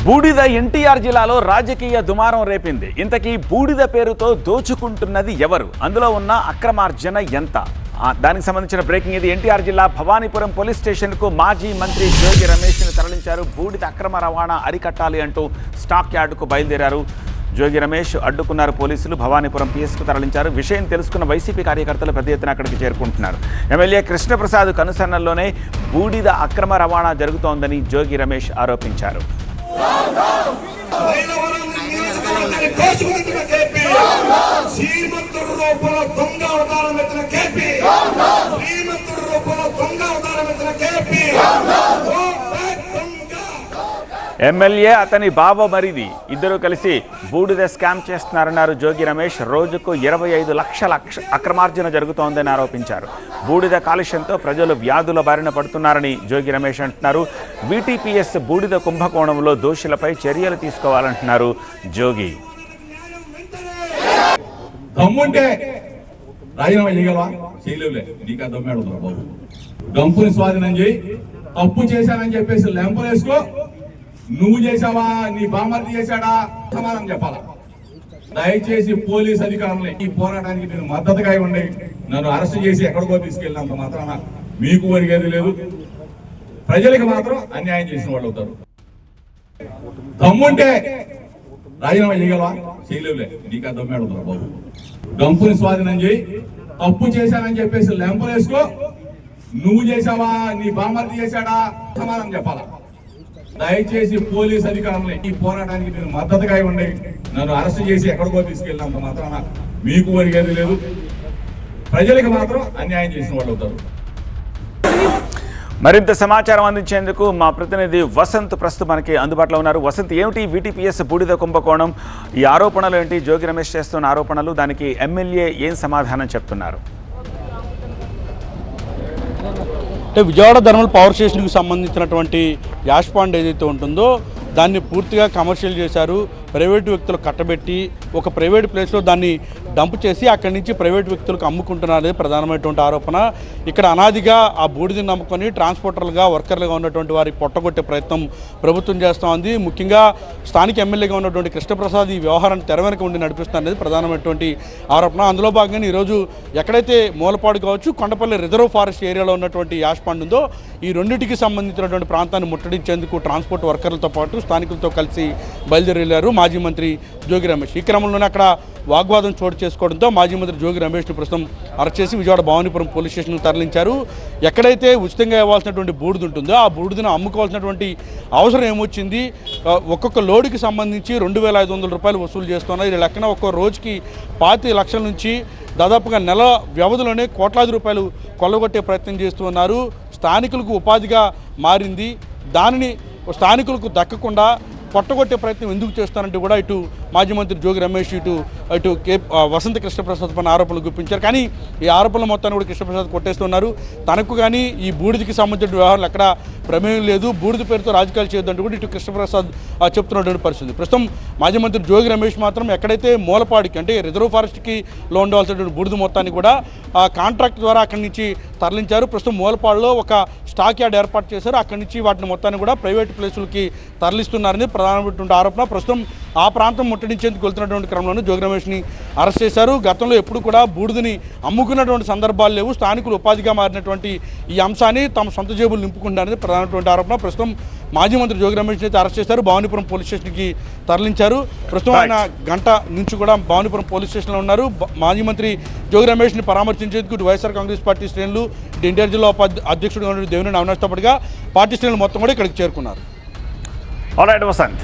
బూడిద ఎన్టీఆర్ జిల్లాలో రాజకీయ దుమారం రేపింది. ఇంతకీ బూడిద పేరుతో దోచుకుంటున్నది ఎవరు? అందులో ఉన్న అక్రమార్జన ఎంత? దానికి సంబంధించిన బ్రేకింగ్ ఇది. ఎన్టీఆర్ జిల్లా భవానీపురం పోలీస్ స్టేషన్కు మాజీ మంత్రి జోగి రమేష్ను తరలించారు. బూడిద అక్రమ రవాణా అరికట్టాలి అంటూ స్టాక్ యార్డుకు బయలుదేరారు. జోగి రమేష్ అడ్డుకున్నారు పోలీసులు. భవానీపురం పిఎస్కు తరలించారు. విషయం తెలుసుకున్న వైసీపీ కార్యకర్తలు పెద్ద ఎత్తున అక్కడికి చేరుకుంటున్నారు. ఎమ్మెల్యే కృష్ణప్రసాద్ కనుసన్నల్లోనే బూడిద అక్రమ రవాణా జరుగుతోందని జోగి రమేష్ ఆరోపించారు. ఎమ్మెల్యే అతని బావ మరిది ఇద్దరు కలిసి బూడిద స్కామ్ చేస్తున్నారన్నారు జోగి రమేష్. రోజుకు 25 లక్షల అక్రమార్జన జరుగుతోందని ఆరోపించారు. బూడిద కాలుష్యంతో ప్రజలు వ్యాధుల బారిన పడుతున్నారని జోగి రమేష్ అంటున్నారు. వీటీపీఎస్ బూడిద కుంభకోణంలో దోషులపై చర్యలు తీసుకోవాలంటున్నారు జోగి. గంపుని స్వాధీనం చేయి, తప్పు చేశానని చెప్పేసి లెంపలేసుకో. నువ్వు చేసావా, నీ బామర్ది చేశాడా, సమాధానం చెప్పాలా. దయచేసి పోలీస్ అధికారులని ఈ పోరాటానికి నేను మద్దతుగా ఉండి నన్ను అరెస్ట్ చేసి ఎక్కడికో తీసుకెళ్ళినంత మాత్రాన మీకు ఒరిగేది లేదు. ప్రజలకు మాత్రం అన్యాయం చేసిన వాళ్ళు అవుతారు. దమ్ముంటే రాజీనామా చేయగలవా? చేయలేవులే, నీకు ఆ దమ్మే అడుగుతారు బాబు. గంపుని స్వాధీనం చేయి, తప్పు చేశానని చెప్పేసి లెంపలేసుకో. నువ్వు చేసావా, నీ బామర్ది చేశాడా, సమాధానం చెప్పాలా. దయచేసి పోలీస్ అధికారులని ఈ పోరాటానికి నేను మద్దతుగా ఉండి నన్ను అరెస్ట్ చేసి ఎక్కడికో తీసుకెళ్ళినంత మాత్రాన మీకు ఒరిగేది లేదు. ప్రజలకు మాత్రం అన్యాయం చేసిన వాళ్ళు అవుతారు. మరింత సమాచారం అందించేందుకు మా ప్రతినిధి వసంత్ ప్రస్తుతం మనకి అందుబాటులో ఉన్నారు. వసంత్, ఏమిటి వీటీపీఎస్ బూడిద కుంభకోణం? ఈ ఆరోపణలు ఏంటి? జోగి రమేష్ చేస్తున్న ఆరోపణలు, దానికి ఎమ్మెల్యే ఏం సమాధానం చెప్తున్నారు? విజయవాడ థర్మల్ పవర్ స్టేషన్కి సంబంధించినటువంటి యాష్ పాండ్ ఏదైతే ఉంటుందో దాన్ని పూర్తిగా కమర్షియల్ చేశారు. ప్రైవేటు వ్యక్తులు కట్టబెట్టి ఒక ప్రైవేట్ ప్లేస్లో దాన్ని డంప్ చేసి అక్కడి నుంచి ప్రైవేట్ వ్యక్తులకు అమ్ముకుంటున్నారు ప్రధానమైనటువంటి ఆరోపణ. ఇక్కడ అనాదిగా ఆ బూడిదని నమ్ముకొని ట్రాన్స్పోర్టర్లుగా, వర్కర్లుగా ఉన్నటువంటి వారి పొట్టగొట్టే ప్రయత్నం ప్రభుత్వం చేస్తూ ఉంది. ముఖ్యంగా స్థానిక ఎమ్మెల్యేగా ఉన్నటువంటి కృష్ణప్రసాద్ ఈ వ్యవహారాన్ని తెర వెనుక ఉండి నడిపిస్తున్నారు అనేది ప్రధానమైనటువంటి ఆరోపణ. అందులో భాగంగా ఈరోజు ఎక్కడైతే మూలపాడు కావచ్చు, కొండపల్లి రిజర్వ్ ఫారెస్ట్ ఏరియాలో ఉన్నటువంటి యాష్ పాండ్ ఉందో ఈ రెండింటికి సంబంధించినటువంటి ప్రాంతాన్ని ముట్టడించేందుకు ట్రాన్స్పోర్ట్ వర్కర్లతో పాటు స్థానికులతో కలిసి బయలుదేరి వెళ్ళారు మాజీ మంత్రి జోగి రమేష్. ఈ క్రమంలోనే అక్కడ వాగ్వాదం చోటు చేసుకోవడంతో మాజీ మంత్రి జోగి రమేష్ను ప్రస్తుతం అరెస్ట్ చేసి విజయవాడ భవానీపురం పోలీస్ స్టేషన్కు తరలించారు. ఎక్కడైతే ఉచితంగా ఇవ్వాల్సినటువంటి బూడిద ఉంటుందో ఆ బూడిదను అమ్ముకోవాల్సినటువంటి అవసరం ఏమొచ్చింది? ఒక్కొక్క లోడుకి సంబంధించి 2500 రూపాయలు వసూలు చేస్తున్నారు. ఈ లెక్కన ఒక్కో రోజుకి 25 లక్షల నుంచి దాదాపుగా నెల వ్యవధిలోనే కోట్లాది రూపాయలు కొల్లగొట్టే ప్రయత్నం చేస్తున్నారు. స్థానికులకు ఉపాధిగా మారింది. దానిని స్థానికులకు దక్కకుండా పొట్టగొట్టే ప్రయత్నం ఎందుకు చేస్తారంటే కూడా ఇటు మాజీ మంత్రి జోగి రమేష్ ఇటు వసంత కృష్ణప్రసాద్ పైన ఆరోపణలు గుప్పించారు. కానీ ఈ ఆరోపణల మొత్తాన్ని కూడా కృష్ణప్రసాద్ కొట్టేస్తున్నారు. తనకు కానీ ఈ బూడిదకి సంబంధించిన వ్యవహారాలు ఎక్కడ ప్రమేయం లేదు, బూడిద పేరుతో రాజకీయాలు చేయొద్దంటూ కూడా ఇటు కృష్ణప్రసాద్ చెప్తున్నటువంటి పరిస్థితి. ప్రస్తుతం మాజీ మంత్రి జోగి రమేష్ మాత్రం ఎక్కడైతే మూలపాడికి అంటే రిజర్వ్ ఫారెస్ట్కి లో ఉండవలసినటువంటి బూడిద మొత్తాన్ని కూడా కాంట్రాక్ట్ ద్వారా అక్కడి నుంచి తరలించారు. ప్రస్తుతం మూలపాడులో ఒక స్టాక్ యార్డ్ ఏర్పాటు చేశారు. అక్కడి నుంచి వాటిని మొత్తాన్ని కూడా ప్రైవేట్ ప్లేసులకి తరలిస్తున్నారని ప్రధానమైనటువంటి ఆరోపణ. ప్రస్తుతం ఆ ప్రాంతం ముట్టడించేందుకు వెళ్తున్నటువంటి క్రమంలో జోగి రమేష్ని అరెస్ట్ చేశారు. గతంలో ఎప్పుడు కూడా బూడిదని అమ్ముకున్నటువంటి సందర్భాలు లేవు. స్థానికులు ఉపాధిగా మారినటువంటి ఈ అంశాన్ని తమ సొంత జేబులు నింపుకుంటారనేది ప్రధానమైనటువంటి ఆరోపణ. ప్రస్తుతం మాజీ మంత్రి జోగి రమేష్ని అయితే అరెస్ట్ చేశారు. భవానీపురం పోలీస్ స్టేషన్కి తరలించారు. ప్రస్తుతం ఆయన గంట నుంచి కూడా భవానీపురం పోలీస్ స్టేషన్లో ఉన్నారు. మాజీ మంత్రి జోగి రమేష్ని పరామర్శించేందుకు వైఎస్ఆర్ కాంగ్రెస్ పార్టీ శ్రేణులు, ఎన్టీఆర్ జిల్లా అధ్యక్షుడిగా ఉన్న దేవినేని అవినాష్ తో పాటుగా పార్టీ శ్రేణులు మొత్తం కూడా ఇక్కడికి చేరుకున్నారు. All right Vasant.